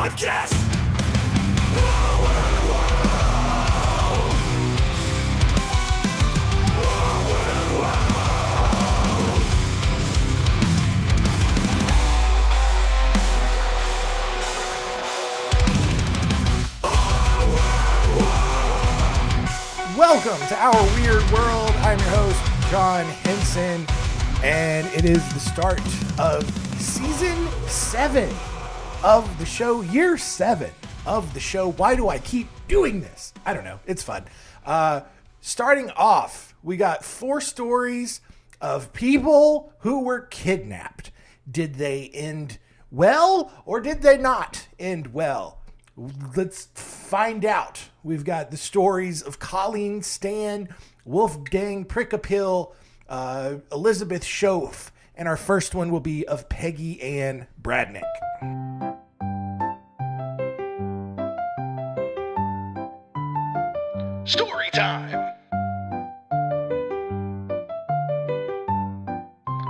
podcast. Welcome to Our Weird World. I'm your host, John Henson, and it is the start of season 7 of the show, year 7 of the show. Why do I keep doing this? I don't know. It's fun. Starting off, we got 4 stories of people who were kidnapped. Did they end well or did they not end well? Let's find out. We've got the stories of Colleen Stan, Wolfgang Prickapill, Elizabeth Shoaf, and our first one will be of Peggy Ann Bradnick. Story time.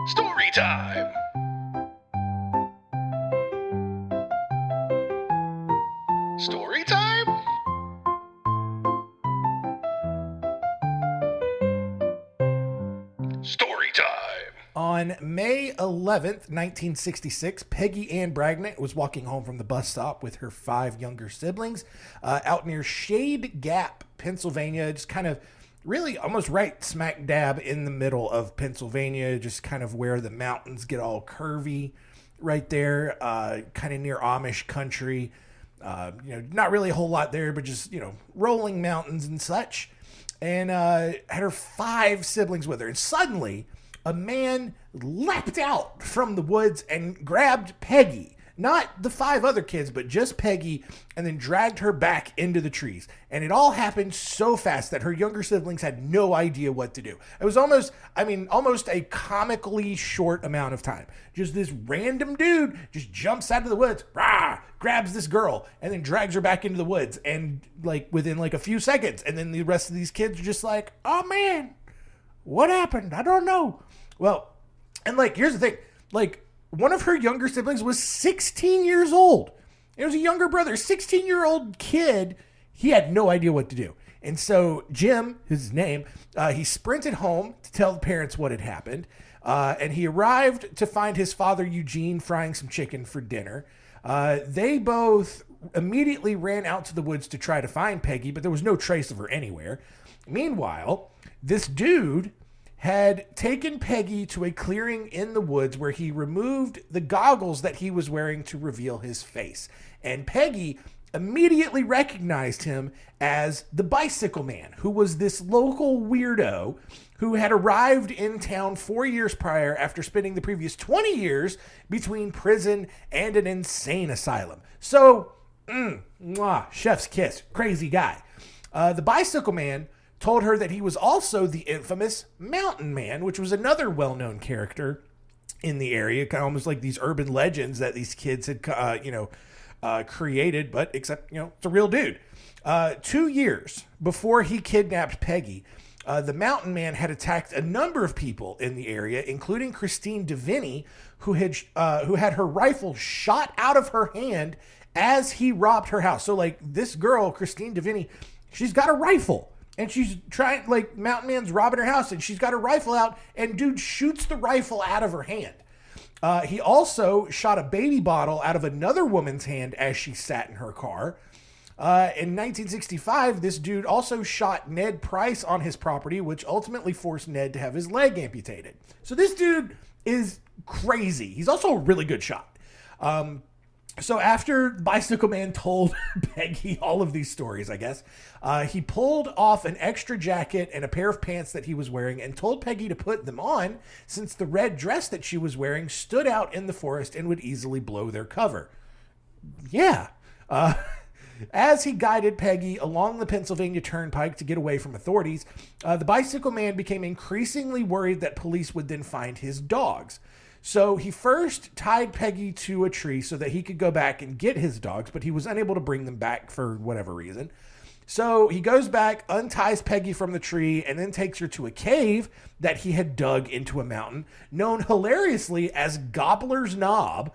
Story time. Story time? Story time. On May 11th, 1966, Peggy Ann Bradnick was walking home from the bus stop with her 5 younger siblings out near Shade Gap, Pennsylvania, just kind of really almost right smack dab in the middle of Pennsylvania, just kind of where the mountains get all curvy right there, kind of near Amish country. Not really a whole lot there, but just, rolling mountains and such. And had her 5 siblings with her. And suddenly, a man leapt out from the woods and grabbed Peggy. Not the 5 other kids, but just Peggy, and then dragged her back into the trees. And it all happened so fast that her younger siblings had no idea what to do. It was almost a comically short amount of time. Just this random dude just jumps out of the woods, rah, grabs this girl, and then drags her back into the woods. And within a few seconds, and then the rest of these kids are just like, oh man, what happened? I don't know. Well, and here's the thing, one of her younger siblings was 16 years old. It was a younger brother, 16-year-old kid. He had no idea what to do. And so Jim, his name, he sprinted home to tell the parents what had happened. And he arrived to find his father, Eugene, frying some chicken for dinner. They both immediately ran out to the woods to try to find Peggy, but there was no trace of her anywhere. Meanwhile, this dude had taken Peggy to a clearing in the woods where he removed the goggles that he was wearing to reveal his face. And Peggy immediately recognized him as the Bicycle Man, who was this local weirdo who had arrived in town 4 years prior after spending the previous 20 years between prison and an insane asylum. So, chef's kiss, crazy guy. The Bicycle Man told her that he was also the infamous Mountain Man, which was another well-known character in the area, kind of almost like these urban legends that these kids had, created, but except, it's a real dude. 2 years before he kidnapped Peggy, the Mountain Man had attacked a number of people in the area, including Christine DeVinny, who had her rifle shot out of her hand as he robbed her house. So, this girl, Christine DeVinny, she's got a rifle. And she's trying, Mountain Man's robbing her house, and she's got her rifle out, and dude shoots the rifle out of her hand. He also shot a baby bottle out of another woman's hand as she sat in her car. In 1965, this dude also shot Ned Price on his property, which ultimately forced Ned to have his leg amputated. So this dude is crazy. He's also a really good shot. So after Bicycle Man told Peggy all of these stories, I guess, he pulled off an extra jacket and a pair of pants that he was wearing and told Peggy to put them on since the red dress that she was wearing stood out in the forest and would easily blow their cover. Yeah. As he guided Peggy along the Pennsylvania Turnpike to get away from authorities, the Bicycle Man became increasingly worried that police would then find his dogs. So he first tied Peggy to a tree so that he could go back and get his dogs, but he was unable to bring them back for whatever reason. So he goes back, unties Peggy from the tree, and then takes her to a cave that he had dug into a mountain, known hilariously as Gobbler's Knob,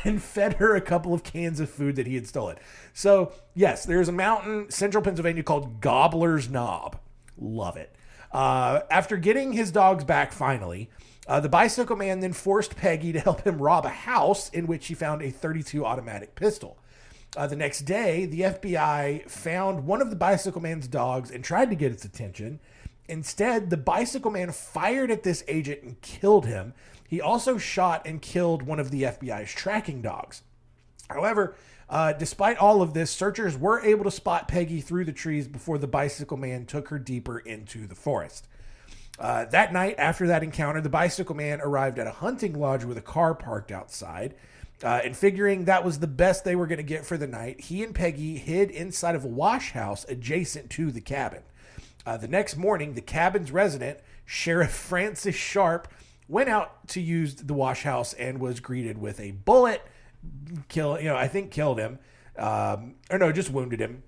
and fed her a couple of cans of food that he had stolen. So, yes, there's a mountain, central Pennsylvania, called Gobbler's Knob. Love it. After getting his dogs back finally, the bicycle man then forced Peggy to help him rob a house in which he found a .32 automatic pistol. The next day, the FBI found one of the bicycle man's dogs and tried to get its attention. Instead, the bicycle man fired at this agent and killed him. He also shot and killed one of the FBI's tracking dogs. However, despite all of this, searchers were able to spot Peggy through the trees before the bicycle man took her deeper into the forest. That night, after that encounter, the bicycle man arrived at a hunting lodge with a car parked outside. And figuring that was the best they were going to get for the night, he and Peggy hid inside of a wash house adjacent to the cabin. The next morning, the cabin's resident, Sheriff Francis Sharp, went out to use the wash house and was greeted with a bullet. Killed him. Just wounded him.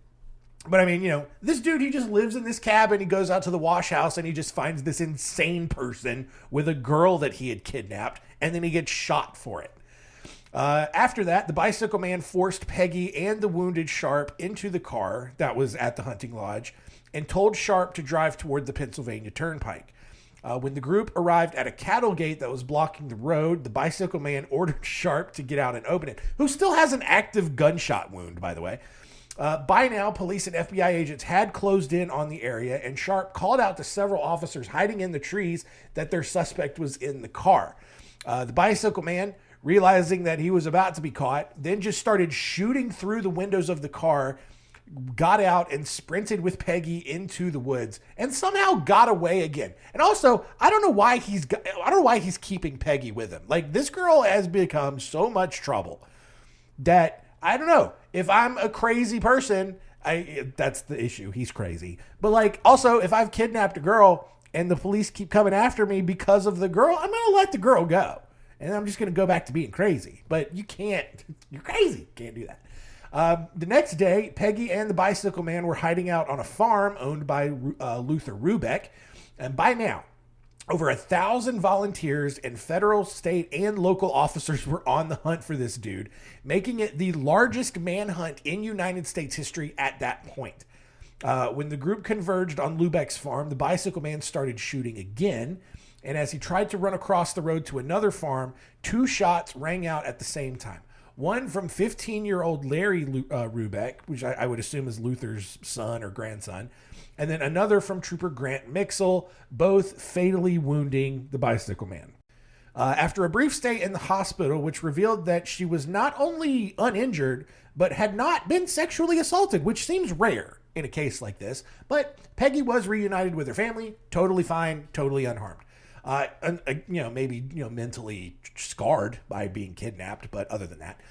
But I mean, this dude, he just lives in this cabin. He goes out to the wash house and he just finds this insane person with a girl that he had kidnapped. And then he gets shot for it. After that, the bicycle man forced Peggy and the wounded Sharp into the car that was at the hunting lodge and told Sharp to drive toward the Pennsylvania Turnpike. When the group arrived at a cattle gate that was blocking the road, the bicycle man ordered Sharp to get out and open it, who still has an active gunshot wound, by the way. By now, police and FBI agents had closed in on the area, and Sharp called out to several officers hiding in the trees that their suspect was in the car. The bicycle man, realizing that he was about to be caught, then just started shooting through the windows of the car, got out and sprinted with Peggy into the woods and somehow got away again. And also, I don't know why he's keeping Peggy with him. Like, this girl has become so much trouble that I don't know. If I'm a crazy person, that's the issue. He's crazy. But like, also, if I've kidnapped a girl and the police keep coming after me because of the girl, I'm going to let the girl go. And I'm just going to go back to being crazy. But you can't. You're crazy. Can't do that. The next day, Peggy and the bicycle man were hiding out on a farm owned by Luther Rubeck. And by now, over 1,000 volunteers and federal, state, and local officers were on the hunt for this dude, making it the largest manhunt in United States history at that point. When the group converged on Lubeck's farm, the bicycle man started shooting again. And as he tried to run across the road to another farm, 2 shots rang out at the same time. One from 15-year-old Larry Rubeck, which I would assume is Luther's son or grandson, and then another from Trooper Grant Mixel, both fatally wounding the bicycle man. After a brief stay in the hospital, which revealed that she was not only uninjured, but had not been sexually assaulted, which seems rare in a case like this, but Peggy was reunited with her family, totally fine, totally unharmed. Maybe mentally scarred by being kidnapped, but other than that,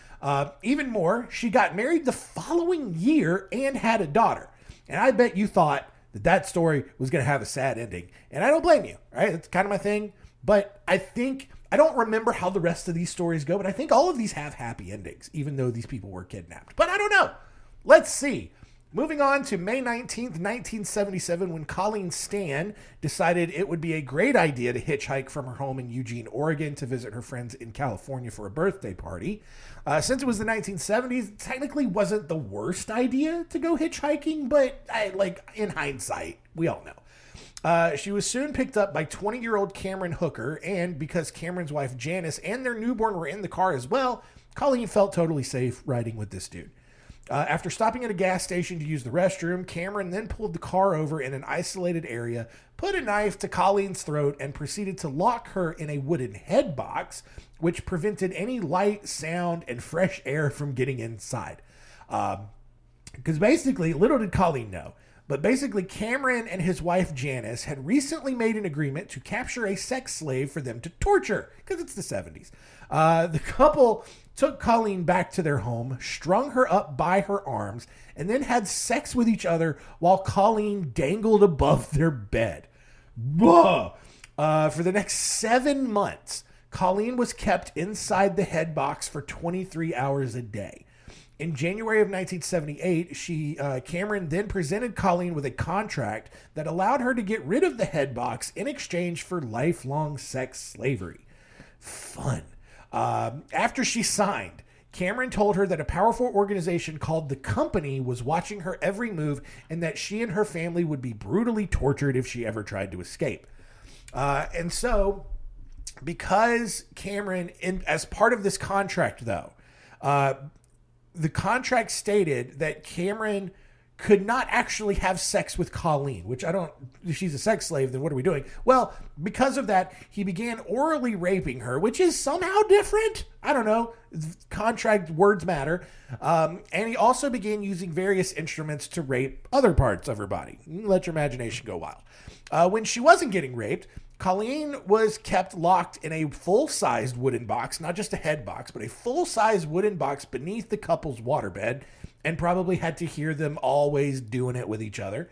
even more, she got married the following year and had a daughter. And I bet you thought that story was going to have a sad ending. And I don't blame you, right? That's kind of my thing. But I don't remember how the rest of these stories go, but I think all of these have happy endings, even though these people were kidnapped. But I don't know. Let's see. Moving on to May 19th, 1977, when Colleen Stan decided it would be a great idea to hitchhike from her home in Eugene, Oregon to visit her friends in California for a birthday party. Since it was the 1970s, it technically wasn't the worst idea to go hitchhiking, but in hindsight, we all know. She was soon picked up by 20-year-old Cameron Hooker, and because Cameron's wife Janice and their newborn were in the car as well, Colleen felt totally safe riding with this dude. After stopping at a gas station to use the restroom, Cameron then pulled the car over in an isolated area, put a knife to Colleen's throat, and proceeded to lock her in a wooden head box, which prevented any light, sound, and fresh air from getting inside. Because basically, little did Colleen know, but basically Cameron and his wife Janice had recently made an agreement to capture a sex slave for them to torture, because it's the 70s. The couple took Colleen back to their home, strung her up by her arms, and then had sex with each other while Colleen dangled above their bed. For the next 7 months, Colleen was kept inside the head box for 23 hours a day. In January of 1978, Cameron then presented Colleen with a contract that allowed her to get rid of the head box in exchange for lifelong sex slavery. Fun. After she signed, Cameron told her that a powerful organization called The Company was watching her every move and that she and her family would be brutally tortured if she ever tried to escape. And so, because Cameron, as part of this contract, though, the contract stated that Cameron could not actually have sex with Colleen, which if she's a sex slave, then what are we doing? Well, because of that, he began orally raping her, which is somehow different. I don't know. Contract words matter. And he also began using various instruments to rape other parts of her body. Let your imagination go wild. When she wasn't getting raped, Colleen was kept locked in a full-sized wooden box, not just a head box, but a full-sized wooden box beneath the couple's waterbed, and probably had to hear them always doing it with each other.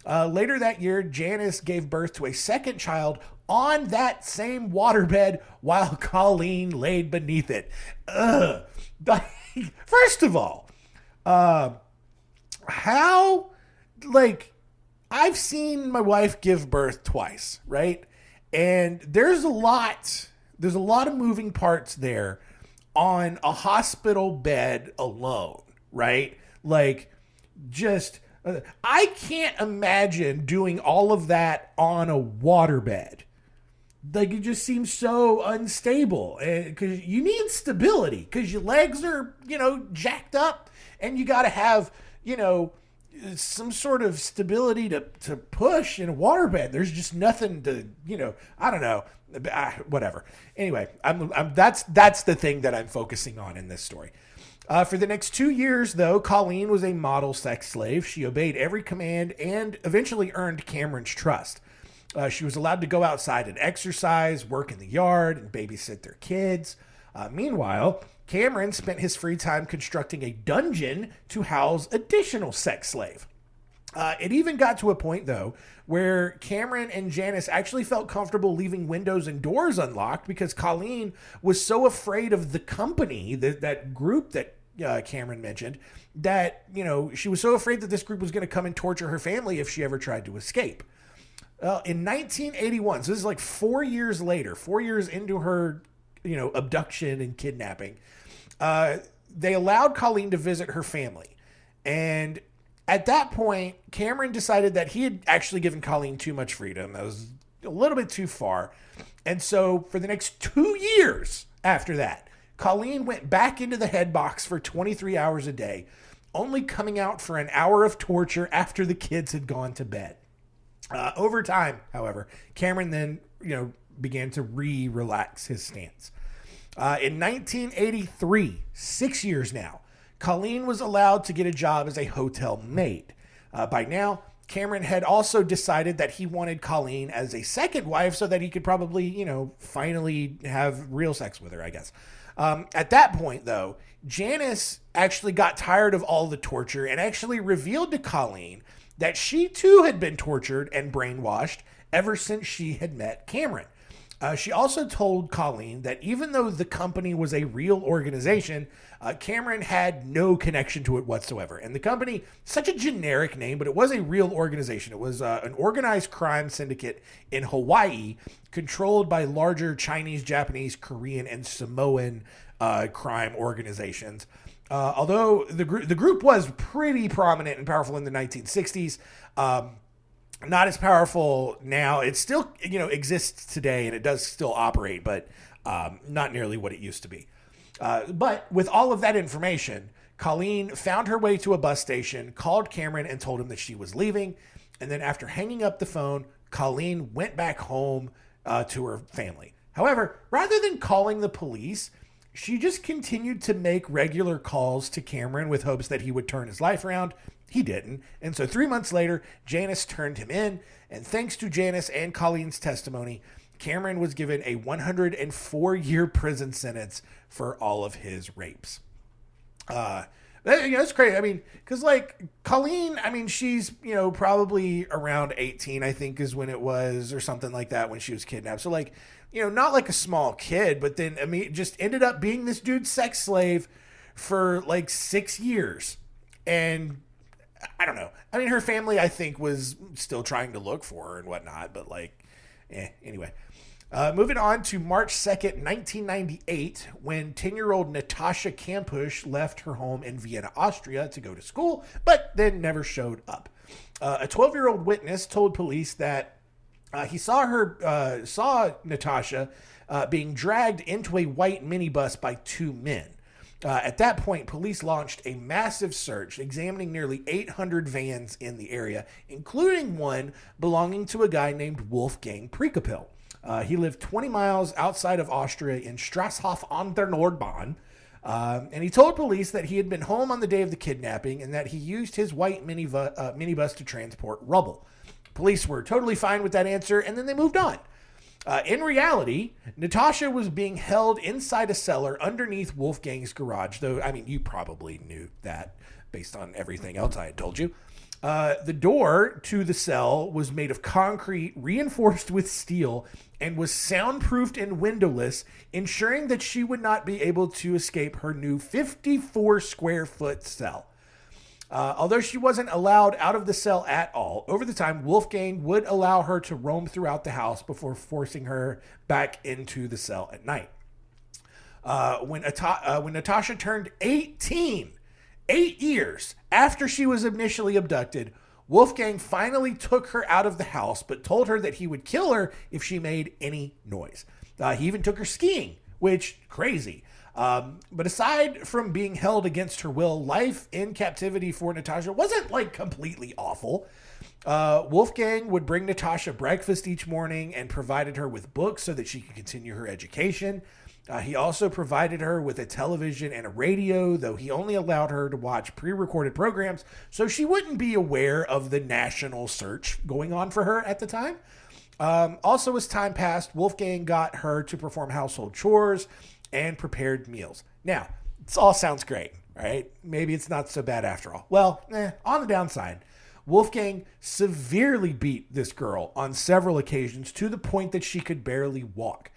Later that year, Janice gave birth to a second child on that same waterbed while Colleen laid beneath it. Ugh. First of all, how, I've seen my wife give birth twice, right? And there's a lot of moving parts there on a hospital bed alone, right? I can't imagine doing all of that on a waterbed. It just seems so unstable, because you need stability, because your legs are, jacked up, and you got to have, some sort of stability to push in a waterbed. There's just nothing to, I don't know, whatever. Anyway, that's the thing that I'm focusing on in this story. For the next 2 years, though, Colleen was a model sex slave. She obeyed every command and eventually earned Cameron's trust. She was allowed to go outside and exercise, work in the yard, and babysit their kids. Meanwhile, Cameron spent his free time constructing a dungeon to house additional sex slave. It even got to a point, though, where Cameron and Janice actually felt comfortable leaving windows and doors unlocked because Colleen was so afraid of The Company, that group that Cameron mentioned, that, she was so afraid that this group was going to come and torture her family if she ever tried to escape. In 1981, so this is like 4 years later, 4 years into her, abduction and kidnapping, they allowed Colleen to visit her family. And at that point, Cameron decided that he had actually given Colleen too much freedom. That was a little bit too far. And so for the next 2 years after that, Colleen went back into the head box for 23 hours a day, only coming out for an hour of torture after the kids had gone to bed. Over time, however, Cameron then, began to relax his stance. In 1983, 6 years now, Colleen was allowed to get a job as a hotel maid. By now, Cameron had also decided that he wanted Colleen as a second wife so that he could probably, finally have real sex with her, I guess. At that point, though, Janice actually got tired of all the torture and actually revealed to Colleen that she too had been tortured and brainwashed ever since she had met Cameron. She also told Colleen that even though The Company was a real organization, Cameron had no connection to it whatsoever. And The Company, such a generic name, but it was a real organization. It was an organized crime syndicate in Hawaii controlled by larger Chinese, Japanese, Korean, and Samoan crime organizations. Although the group was pretty prominent and powerful in the 1960s, not as powerful now. It still, exists today and it does still operate, but not nearly what it used to be. But with all of that information, Colleen found her way to a bus station, called Cameron and told him that she was leaving. And then after hanging up the phone, Colleen went back home to her family. However, rather than calling the police, she just continued to make regular calls to Cameron with hopes that he would turn his life around. He didn't. And so 3 months later, Janice turned him in. And thanks to Janice and Colleen's testimony, Cameron was given a 104-year prison sentence for all of his rapes. It's crazy. I mean, because Colleen, she's, probably around 18, I think is when it was, or something like that when she was kidnapped. So not like a small kid, but then, just ended up being this dude's sex slave for 6 years. And I don't know. Her family, I think, was still trying to look for her and whatnot, but anyway. Moving on to March 2nd, 1998, when 10-year-old Natascha Kampusch left her home in Vienna, Austria to go to school, but then never showed up. A 12-year-old witness told police that he saw Natascha being dragged into a white minibus by two men. At that point, police launched a massive search, examining nearly 800 vans in the area, including one belonging to a guy named Wolfgang Prekapil. He lived 20 miles outside of Austria in Strasshof an der Nordbahn. And he told police that he had been home on the day of the kidnapping and that he used his white minibus to transport rubble. Police were totally fine with that answer, and then they moved on. In reality, Natascha was being held inside a cellar underneath Wolfgang's garage, though, I mean, you probably knew that based on everything else I had told you. The door to the cell was made of concrete reinforced with steel and was soundproofed and windowless, ensuring that she would not be able to escape her new 54 square foot cell. Although she wasn't allowed out of the cell at all, over the time, Wolfgang would allow her to roam throughout the house before forcing her back into the cell at night. When Natascha turned 18, 8 years after she was initially abducted, Wolfgang finally took her out of the house, but told her that he would kill her if she made any noise. He even took her skiing, which, crazy. But aside from being held against her will, life in captivity for Natascha wasn't like completely awful. Wolfgang would bring Natascha breakfast each morning and provided her with books so that she could continue her education. He also provided her with a television and a radio, though he only allowed her to watch pre-recorded programs so she wouldn't be aware of the national search going on for her at the time. Also, as time passed, Wolfgang got her to perform household chores and prepared meals. Now, this all sounds great, right? Maybe it's not so bad after all. Well, on the downside, Wolfgang severely beat this girl on several occasions to the point that she could barely walk.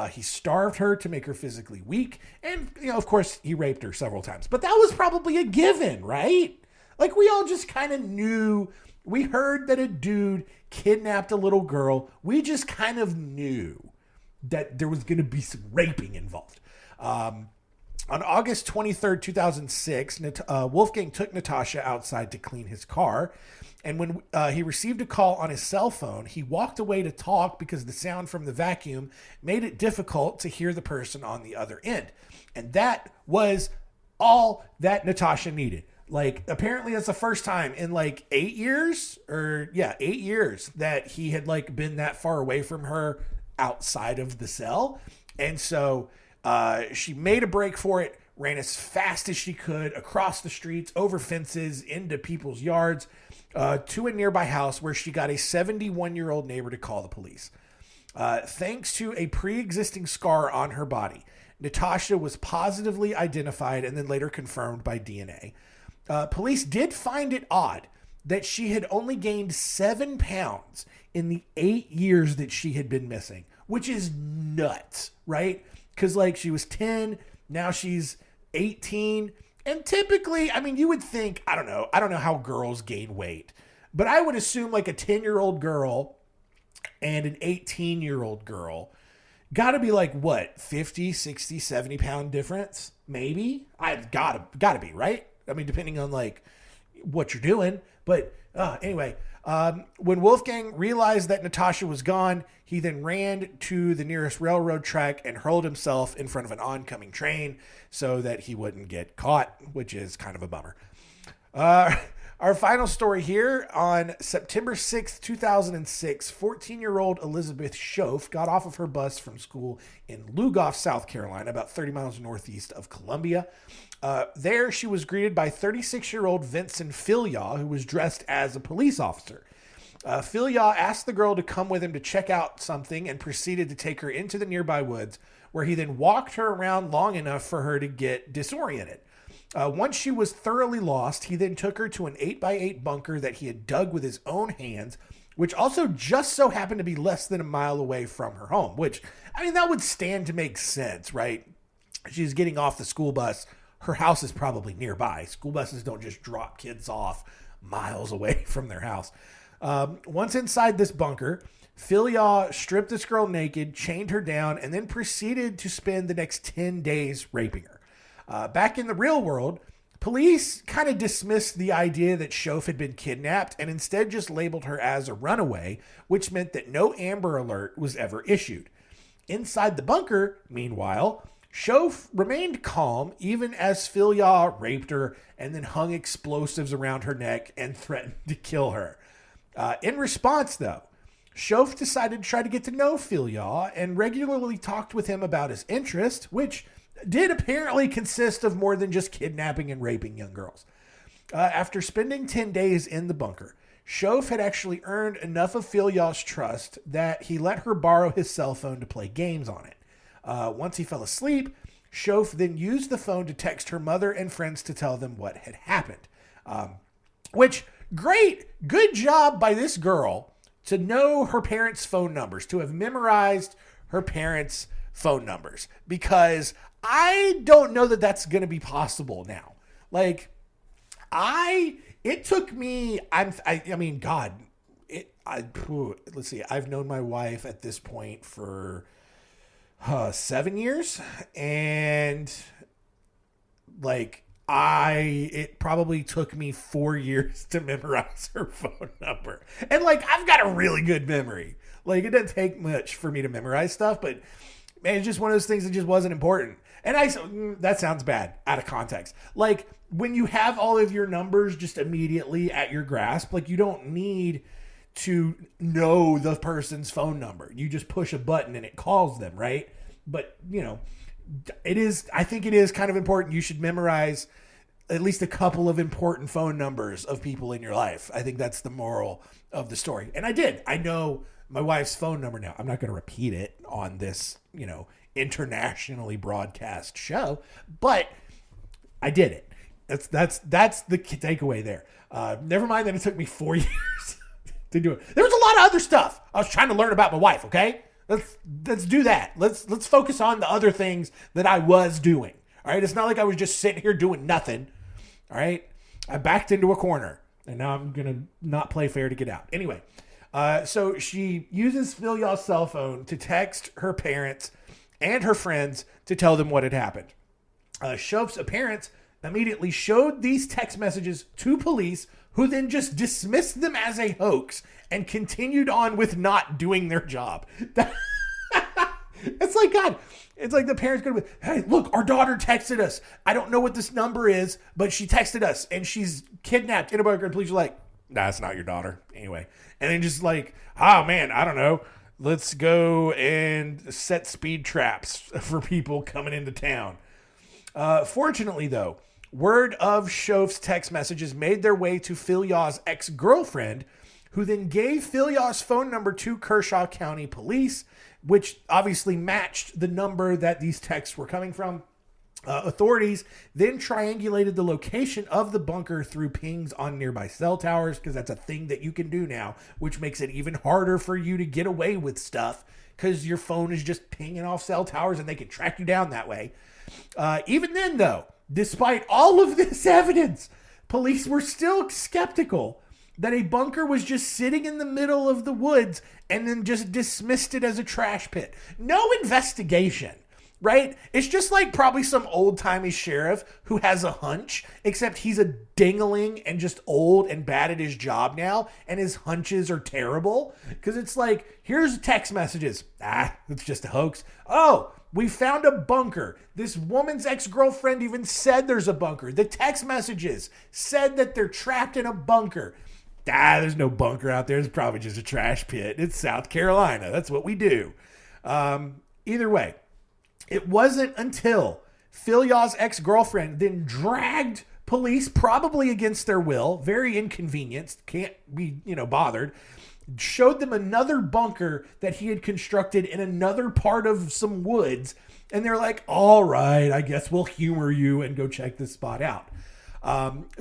He starved her to make her physically weak, and, of course, he raped her several times. But that was probably a given, right? Like, we all just kind of knew. We heard that a dude kidnapped a little girl. We just kind of knew that there was going to be some raping involved. On August 23rd, 2006, Wolfgang took Natascha outside to clean his car. And when he received a call on his cell phone, he walked away to talk because the sound from the vacuum made it difficult to hear the person on the other end. And that was all that Natascha needed. Like, apparently that's the first time in 8 years, 8 years that he had been that far away from her outside of the cell. And so she made a break for it, ran as fast as she could across the streets, over fences, into people's yards, to a nearby house where she got a 71-year-old neighbor to call the police. Thanks to a pre-existing scar on her body, Natascha was positively identified and then later confirmed by DNA. Police did find it odd that she had only gained 7 pounds in the 8 years that she had been missing, which is nuts, right? Because she was 10, now she's 18. And typically, I mean, you would think, I don't know how girls gain weight, but I would assume a 10-year-old girl and an 18-year-old girl got to be 50, 60, 70 pound difference, maybe? I've got to be, right? I mean, depending on what you're doing. But anyway, when Wolfgang realized that Natascha was gone, he then ran to the nearest railroad track and hurled himself in front of an oncoming train so that he wouldn't get caught, which is kind of a bummer. Our final story here, on September 6th, 2006, 14-year-old Elizabeth Shoaf got off of her bus from school in Lugoff, South Carolina, about 30 miles northeast of Columbia. There, she was greeted by 36-year-old Vincent Filyaw, who was dressed as a police officer. Filyaw asked the girl to come with him to check out something and proceeded to take her into the nearby woods, where he then walked her around long enough for her to get disoriented. Once she was thoroughly lost, he then took her to an 8x8 bunker that he had dug with his own hands, which also just so happened to be less than a mile away from her home, which, I mean, that would stand to make sense, right? She's getting off the school bus. Her house is probably nearby. School buses don't just drop kids off miles away from their house. Once inside this bunker, Phil Yaw stripped this girl naked, chained her down, and then proceeded to spend the next 10 days raping her. Back in the real world, police kind of dismissed the idea that Shoaf had been kidnapped and instead just labeled her as a runaway, which meant that no Amber Alert was ever issued. Inside the bunker, meanwhile, Shoaf remained calm even as Phil Yaw raped her and then hung explosives around her neck and threatened to kill her. In response, though, Shoaf decided to try to get to know Phil Yaw and regularly talked with him about his interest, which did apparently consist of more than just kidnapping and raping young girls. After spending 10 days in the bunker, Shoaf had actually earned enough of Phil Yaw's trust that he let her borrow his cell phone to play games on it. Once he fell asleep, Shoaf then used the phone to text her mother and friends to tell them what had happened. Which, good job by this girl to know her parents' phone numbers, to have memorized her parents' phone numbers, because I don't know that that's going to be possible now. Like, it took me, let's see, I've known my wife at this point for 7 years, and it probably took me 4 years to memorize her phone number. And I've got a really good memory. It doesn't take much for me to memorize stuff, but man, it's just one of those things that just wasn't important. And that sounds bad out of context. When you have all of your numbers just immediately at your grasp, you don't need to know the person's phone number. You just push a button and it calls them, right? But, I think it is kind of important. You should memorize at least a couple of important phone numbers of people in your life. I think that's the moral of the story. And I did. I know my wife's phone number now. I'm not going to repeat it on this, internationally broadcast show, but I did it. That's the takeaway there. Never mind that it took me 4 years to do it. There was a lot of other stuff I was trying to learn about my wife. Okay, let's do that. Let's focus on the other things that I was doing. All right, it's not like I was just sitting here doing nothing. All right, I backed into a corner, and now I'm gonna not play fair to get out. Anyway, so she uses Phil Yaw's cell phone to text her parents and her friends to tell them what had happened. Shoaf's parents immediately showed these text messages to police, who then just dismissed them as a hoax and continued on with not doing their job. It's like, God, it's like the parents could have been, hey, look, our daughter texted us. I don't know what this number is, but she texted us and she's kidnapped in a bunker. And police are like, nah, it's not your daughter. Anyway. And then just oh man, I don't know. Let's go and set speed traps for people coming into town. Fortunately, though, word of Shoaf's text messages made their way to Phil Yaw's ex-girlfriend, who then gave Phil Yaw's phone number to Kershaw County Police, which obviously matched the number that these texts were coming from. Authorities then triangulated the location of the bunker through pings on nearby cell towers, because that's a thing that you can do now, which makes it even harder for you to get away with stuff because your phone is just pinging off cell towers and they can track you down that way. Even then, though, despite all of this evidence, police were still skeptical that a bunker was just sitting in the middle of the woods and then just dismissed it as a trash pit. No investigation. Right? It's just like probably some old-timey sheriff who has a hunch, except he's a dingling and just old and bad at his job now, and his hunches are terrible. Because it's like, here's text messages. It's just a hoax. Oh, we found a bunker. This woman's ex-girlfriend even said there's a bunker. The text messages said that they're trapped in a bunker. There's no bunker out there. It's probably just a trash pit. It's South Carolina. That's what we do. Either way. It wasn't until Phil Yaw's ex-girlfriend then dragged police, probably against their will, very inconvenienced, can't be, bothered, showed them another bunker that he had constructed in another part of some woods. And they're like, all right, I guess we'll humor you and go check this spot out.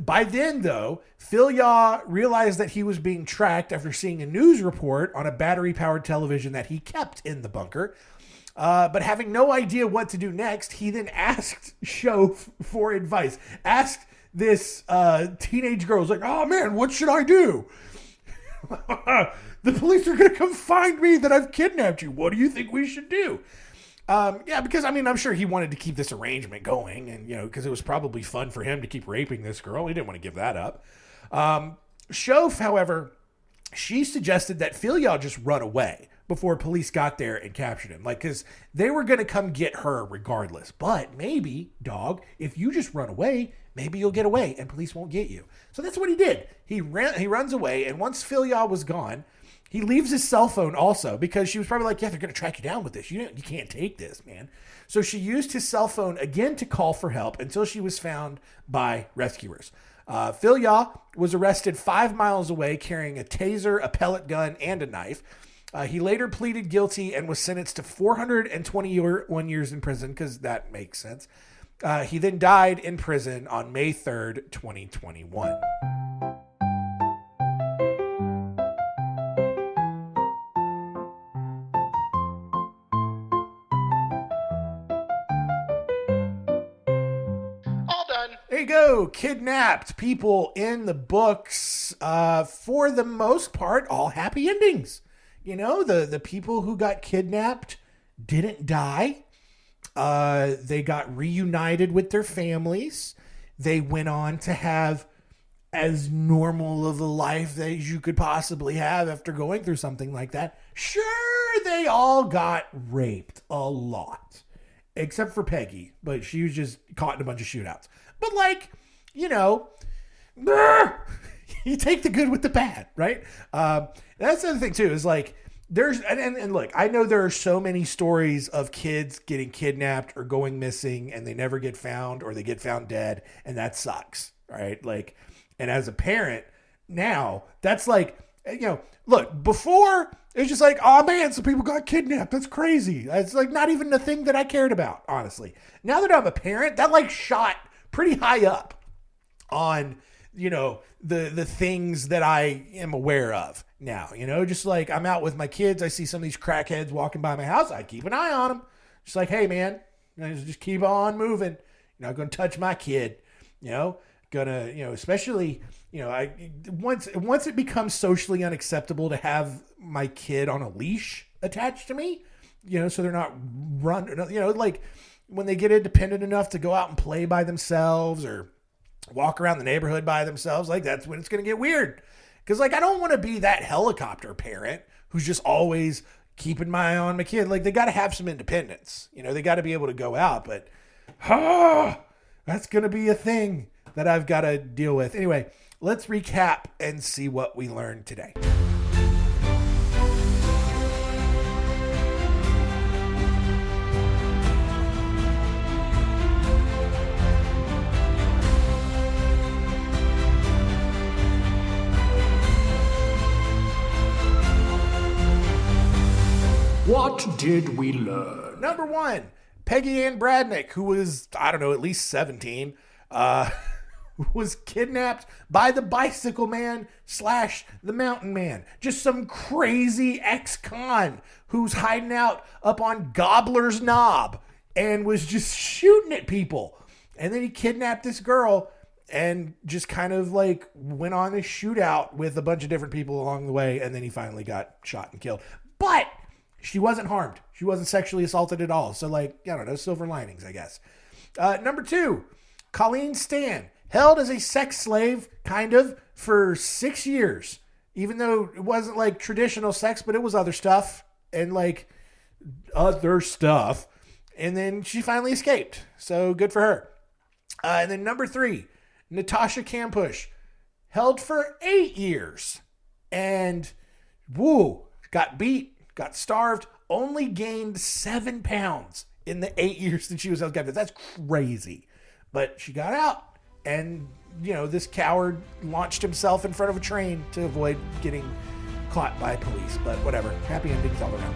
By then, though, Phil Yaw realized that he was being tracked after seeing a news report on a battery-powered television that he kept in the bunker. But having no idea what to do next, he then asked Shoaf for advice. Asked this teenage girl, was like, oh man, what should I do? The police are going to come find me that I've kidnapped you. What do you think we should do? Yeah, because, I mean, I'm sure he wanted to keep this arrangement going and, because it was probably fun for him to keep raping this girl. He didn't want to give that up. Shoaf, however, she suggested that Phil just run away before police got there and captured him. Like, because they were going to come get her regardless. But maybe, dog, if you just run away, maybe you'll get away and police won't get you. So that's what he did. He runs away, and once Phil was gone, he leaves his cell phone also because she was probably like, yeah, they're going to track you down with this. You can't take this, man. So she used his cell phone again to call for help until she was found by rescuers. Phil was arrested 5 miles away carrying a taser, a pellet gun, and a knife. He later pleaded guilty and was sentenced to 421 years in prison because that makes sense. He then died in prison on May 3rd, 2021. There you go. Kidnapped people in the books, for the most part, all happy endings. The people who got kidnapped didn't die. They got reunited with their families. They went on to have as normal of a life as you could possibly have after going through something like that. Sure, they all got raped a lot. Except for Peggy, but she was just caught in a bunch of shootouts. But you take the good with the bad, right? That's the other thing too, is there's, and look, I know there are so many stories of kids getting kidnapped or going missing and they never get found or they get found dead. And that sucks, right? And as a parent now, that's look, before it's just oh man, some people got kidnapped. That's crazy. It's not even the thing that I cared about, honestly. Now that I'm a parent, that shot pretty high up on, the things that I am aware of now, just I'm out with my kids. I see some of these crackheads walking by my house. I keep an eye on them. Just hey man, just keep on moving. You're not going to touch my kid, especially, once it becomes socially unacceptable to have my kid on a leash attached to me, so they're not when they get independent enough to go out and play by themselves or walk around the neighborhood by themselves, that's when it's going to get weird. Because I don't want to be that helicopter parent who's just always keeping my eye on my kid. They got to have some independence. They got to be able to go out, but that's going to be a thing that I've got to deal with. Anyway, let's recap and see what we learned today. What did we learn? Number one, Peggy Ann Bradnick, who was, at least 17, was kidnapped by the Bicycle Man / the Mountain Man. Just some crazy ex-con who's hiding out up on Gobbler's Knob and was just shooting at people. And then he kidnapped this girl and just kind of went on a shootout with a bunch of different people along the way. And then he finally got shot and killed. But she wasn't harmed. She wasn't sexually assaulted at all. So silver linings, I guess. Number two, Colleen Stan, held as a sex slave, kind of, for 6 years. Even though it wasn't traditional sex, but it was other stuff. And other stuff. And then she finally escaped. So good for her. And then number three, Natascha Kampusch, held for 8 years. And, got beat. Got starved, only gained 7 pounds in the 8 years that she was held captive. That's crazy. But she got out, and, this coward launched himself in front of a train to avoid getting caught by police. But whatever, happy endings all around.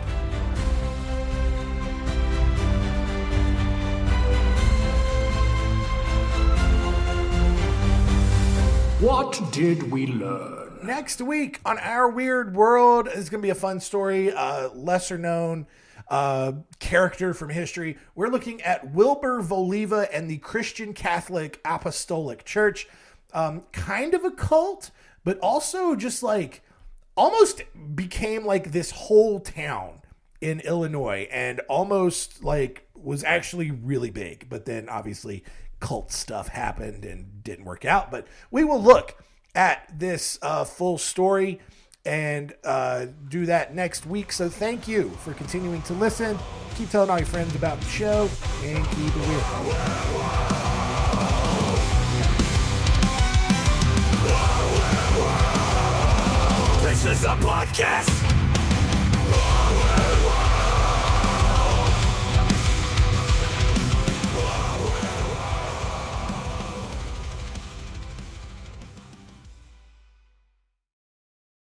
What did we learn? Next week on Our Weird World is going to be a fun story, lesser known character from history. We're looking at Wilbur Voliva and the Christian Catholic Apostolic Church. Kind of a cult, but also just almost became like this whole town in Illinois, and almost like was actually really big. But then obviously cult stuff happened and didn't work out. But we will look at this full story and do that next week. So thank you for continuing to listen. Keep telling all your friends about the show and keep it weird.